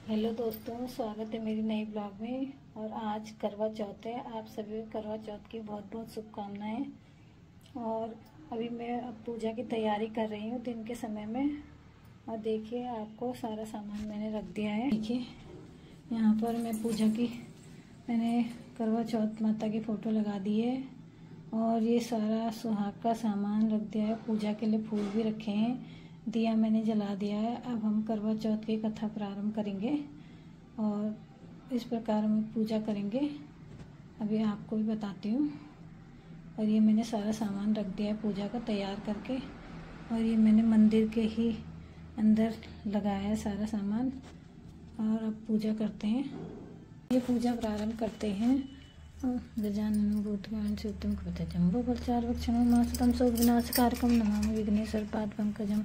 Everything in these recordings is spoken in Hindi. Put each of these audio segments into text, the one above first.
हेलो दोस्तों, स्वागत है मेरी नई ब्लॉग में। और आज करवा चौथ है। आप सभी को करवा चौथ की बहुत बहुत शुभकामनाएं। और अभी मैं अब पूजा की तैयारी कर रही हूँ दिन के समय में। और देखिए, आपको सारा सामान मैंने रख दिया है। देखिए, यहाँ पर मैं पूजा की मैंने करवा चौथ माता की फ़ोटो लगा दी है। और ये सारा सुहाग का सामान रख दिया है। पूजा के लिए फूल भी रखे हैं, दिया मैंने जला दिया है। अब हम करवा चौथ की कथा प्रारंभ करेंगे और इस प्रकार हम पूजा करेंगे। अभी आपको भी बताती हूँ। और ये मैंने सारा सामान रख दिया है पूजा का तैयार करके। और ये मैंने मंदिर के ही अंदर लगाया है सारा सामान। और अब पूजा करते हैं। ये पूजा प्रारंभ करते हैं। गजानन भूतगण सूक्तम कृतजम्बो बलचार्वक्षणो मासतम सौ विनाशकारकम नमामि विघ्नेश्वर पाद पंकजम।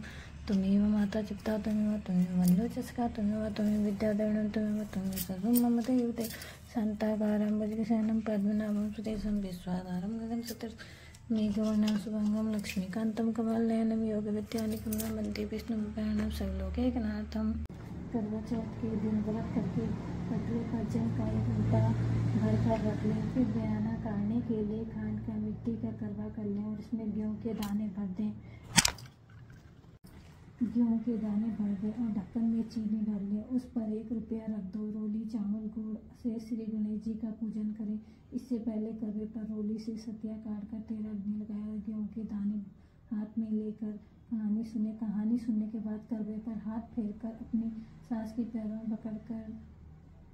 तुमेव माता चित्ता तुमेव तुमेव वंदोचस्का तुमेव तुमेव विद्याधरणं तुमेव तुमेव सर्वं मम देवते शान्ताकारं भुजगशयनं पद्मनाभं सुरेशं विश्वाधारं गगनं सतर्मेघवर्णं शुभंगं लक्ष्मीकान्तं कमलनयनं योगविद्यानिकं वन्दे विष्णुं सर्वलोकैकनाथम्। करवा चौथ के दिन व्रत करके पटरे पर जल का एक लोटा भर कर रख लें। फिर बयाना काटने के लिए खांड का मिट्टी का करवा कर लें और इसमें गेहूं के दाने भर दें। गेहूं के दाने भर दें और ढक्कन में चीनी भर लें। उस पर 1 रुपया रख दो। रोली चावल गुड़ से श्री गणेश जी का पूजन करें। इससे पहले करवे पर रोली से सतिया काट कर 13 अग्नि लगाया। गेहूं के दाने हाथ में लेकर कहानी सुने। कहानी सुनने के बाद करवे पर हाथ फेर कर अपनी सास के पैरों में पकड़कर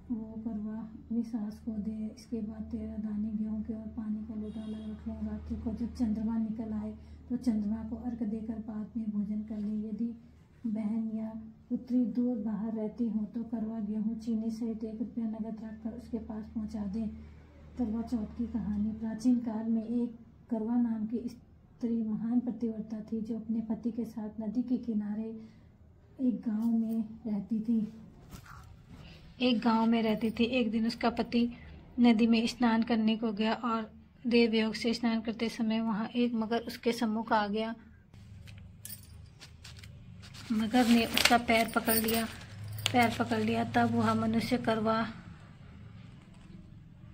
वो करवा अपनी सास को दे। इसके बाद 13 दाने गेहूं के और पानी का लोटा अलग रख लें। रात्रि को जब चंद्रमा निकल आए तो चंद्रमा को अर्घ देकर बाद में भोजन कर लें। यदि बहन या पुत्री दूर बाहर रहती हो तो करवा गेहूं चीनी सहित 1 रुपया नगद रखकर उसके पास पहुंचा दें। करवा चौथ की कहानी। प्राचीन काल में एक करवा नाम की स्त्री महान पतिव्रता थी जो अपने पति के साथ नदी के किनारे एक गांव में रहती थी। एक दिन उसका पति नदी में स्नान करने को गया और देवयोग से स्नान करते समय वहां एक मगर उसके सम्मुख आ गया। मगर ने उसका पैर पकड़ लिया। तब वह मनुष्य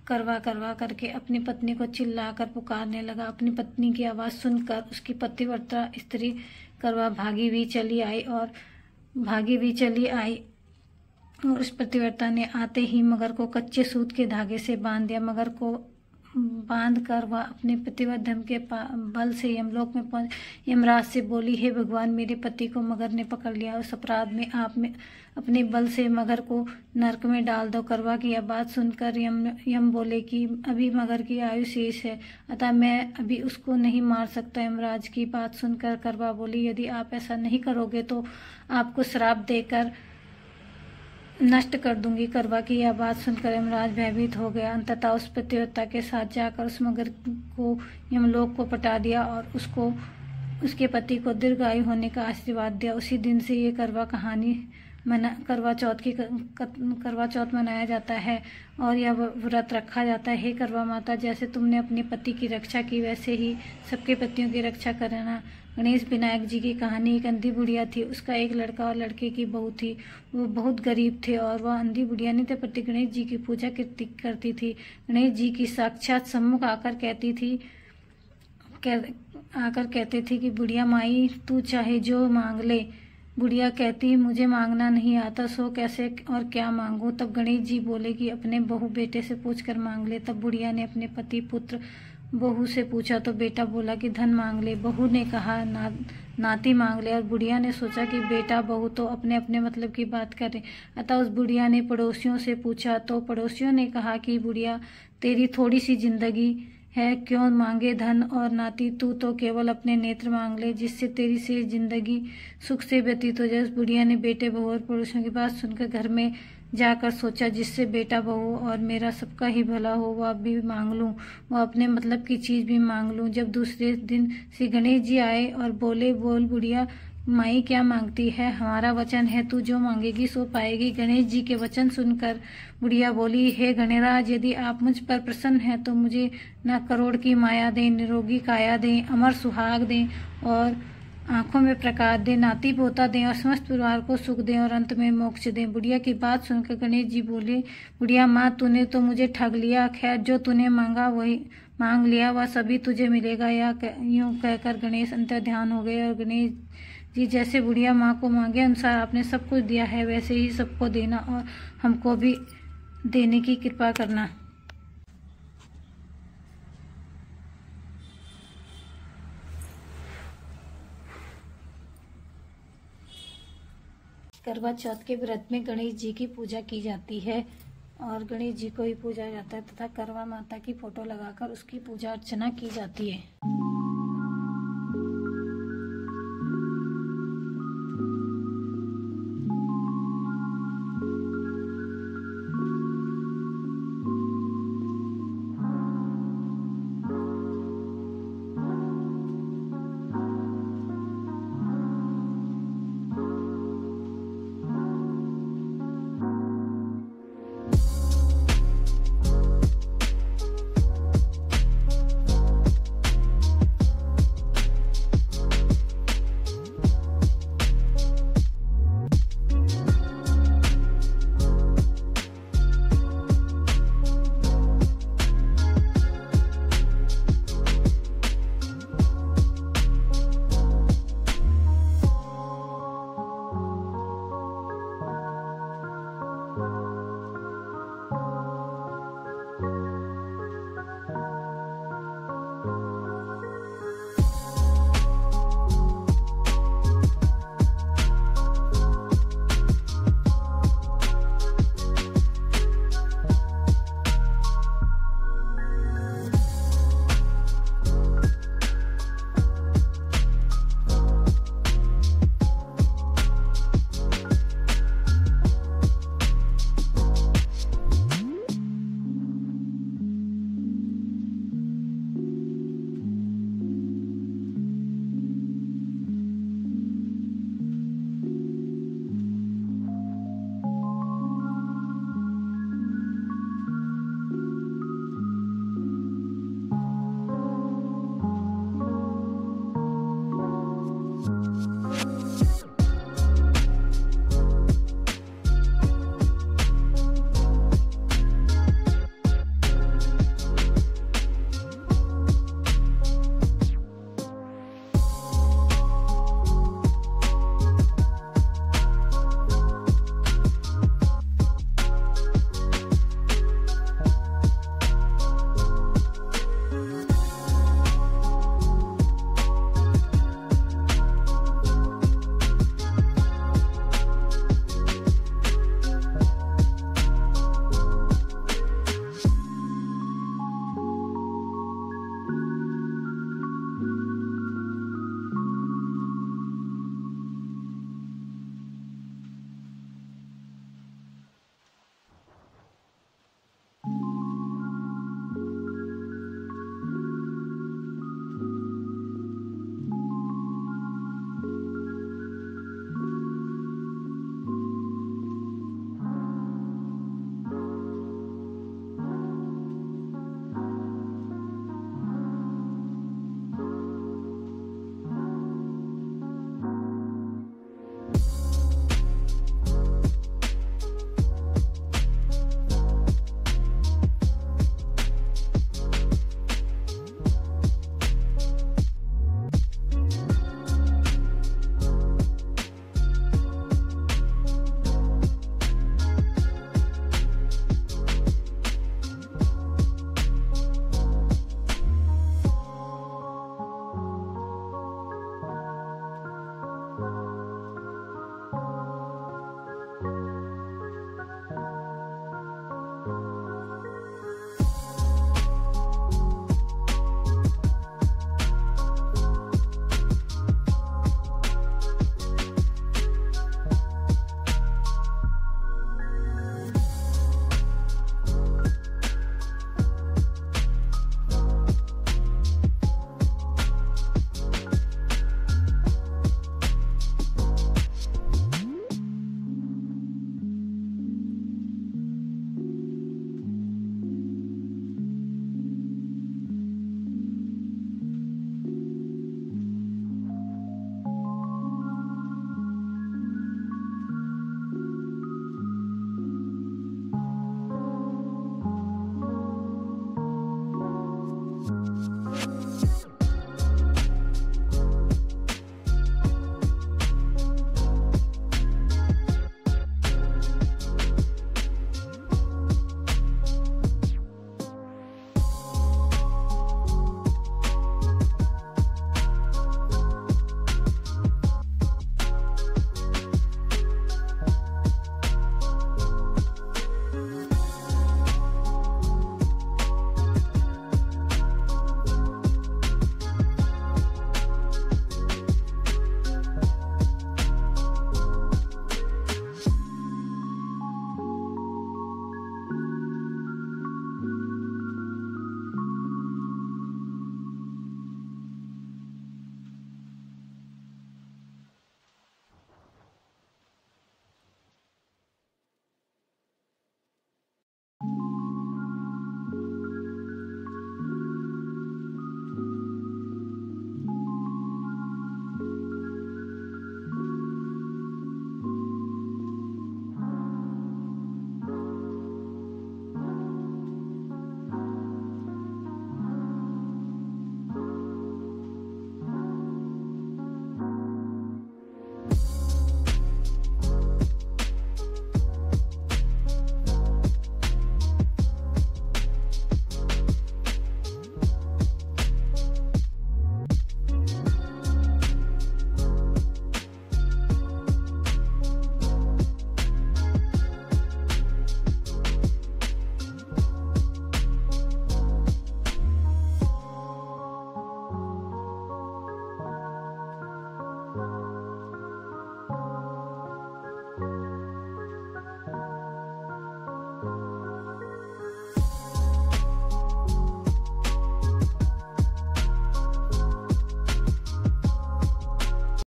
करवा करके अपनी पत्नी को चिल्लाकर पुकारने लगा। अपनी पत्नी की आवाज़ सुनकर उसकी पतिव्रता स्त्री करवा भागी भी चली आई और उस पतिव्रता ने आते ही मगर को कच्चे सूत के धागे से बांध दिया। मगर को बांध कर वह अपने पतिव्रत धर्म के बल से यमलोक में पहुंच यमराज से बोली, हे भगवान, मेरे पति को मगर ने पकड़ लिया। उस अपराध में आप में अपने बल से मगर को नरक में डाल दो। करवा की यह बात सुनकर यम बोले कि अभी मगर की आयु शेष है, अतः मैं अभी उसको नहीं मार सकता। यमराज की बात सुनकर करवा बोली, यदि आप ऐसा नहीं करोगे तो आपको श्राप देकर नष्ट कर दूंगी। करवा की यह बात सुनकर यमराज भयभीत हो गया। अंततः उस पतिव्रता के साथ जाकर उस मगर को यमलोक को पटा दिया और उसके पति को दीर्घायु होने का आशीर्वाद दिया। उसी दिन से ये करवा चौथ मनाया जाता है और यह व्रत रखा जाता है। हे करवा माता, जैसे तुमने अपने पति की रक्षा की वैसे ही सबके पतियों की रक्षा करना। गणेश विनायक जी की कहानी। एक अंधी बुढ़िया थी, उसका एक लड़का और लड़के की बहू थी। वो बहुत गरीब थे और वह अंधी बुढ़िया नित्य प्रति गणेश जी की पूजा करती थी। गणेश जी की साक्षात सम्मुख आकर कहते थे कि बुढ़िया माई, तू चाहे जो मांग ले। बुढ़िया कहती, मुझे मांगना नहीं आता, सो कैसे और क्या मांगू। तब गणेश जी बोले कि अपने बहू बेटे से पूछकर मांग ले। तब बुढ़िया ने अपने पति पुत्र बहू से पूछा तो बेटा बोला कि धन मांग ले। बहू ने कहा नाती मांग ले। और बुढ़िया ने सोचा कि बेटा बहू तो अपने अपने मतलब की बात करें, अतः उस बुढ़िया ने पड़ोसियों से पूछा तो पड़ोसियों ने कहा कि बुढ़िया, तेरी थोड़ी सी जिंदगी है, क्यों मांगे धन और नाती, तू तो केवल अपने नेत्र मांग ले जिससे तेरी से जिंदगी सुख से व्यतीत हो जाए। उस बुढ़िया ने बेटे बहू और पड़ोसियों की बात सुनकर घर में जाकर सोचा, जिससे बेटा बहू और मेरा सबका ही भला हो, वह भी मांग लूं, वह अपने मतलब की चीज भी मांग लूं। जब दूसरे दिन श्री गणेश जी आए और बोले, बोल बुढ़िया माई, क्या मांगती है? हमारा वचन है, तू जो मांगेगी सो पाएगी। गणेश जी के वचन सुनकर बुढ़िया बोली, हे गणराज, यदि आप मुझ पर प्रसन्न हैं तो मुझे न करोड़ की माया दें, निरोगी काया दें, अमर सुहाग दें और आंखों में प्रकाश दे, नाती पोता दें और समस्त परिवार को सुख दें और अंत में मोक्ष दें। बुढ़िया की बात सुनकर गणेश जी बोले, बुढ़िया माँ, तूने तो मुझे ठग लिया। खैर, जो तूने मांग लिया वह सभी तुझे मिलेगा। यूं कहकर गणेश अंतर्ध्यान हो गए और गणेश जी जैसे बुढ़िया माँ को मांगे अनुसार आपने सब कुछ दिया है, वैसे ही सबको देना और हमको भी देने की कृपा करना। करवा चौथ के व्रत में गणेश जी की पूजा की जाती है और गणेश जी को ही पूजा जाता है तथा करवा माता की फोटो लगाकर उसकी पूजा अर्चना की जाती है।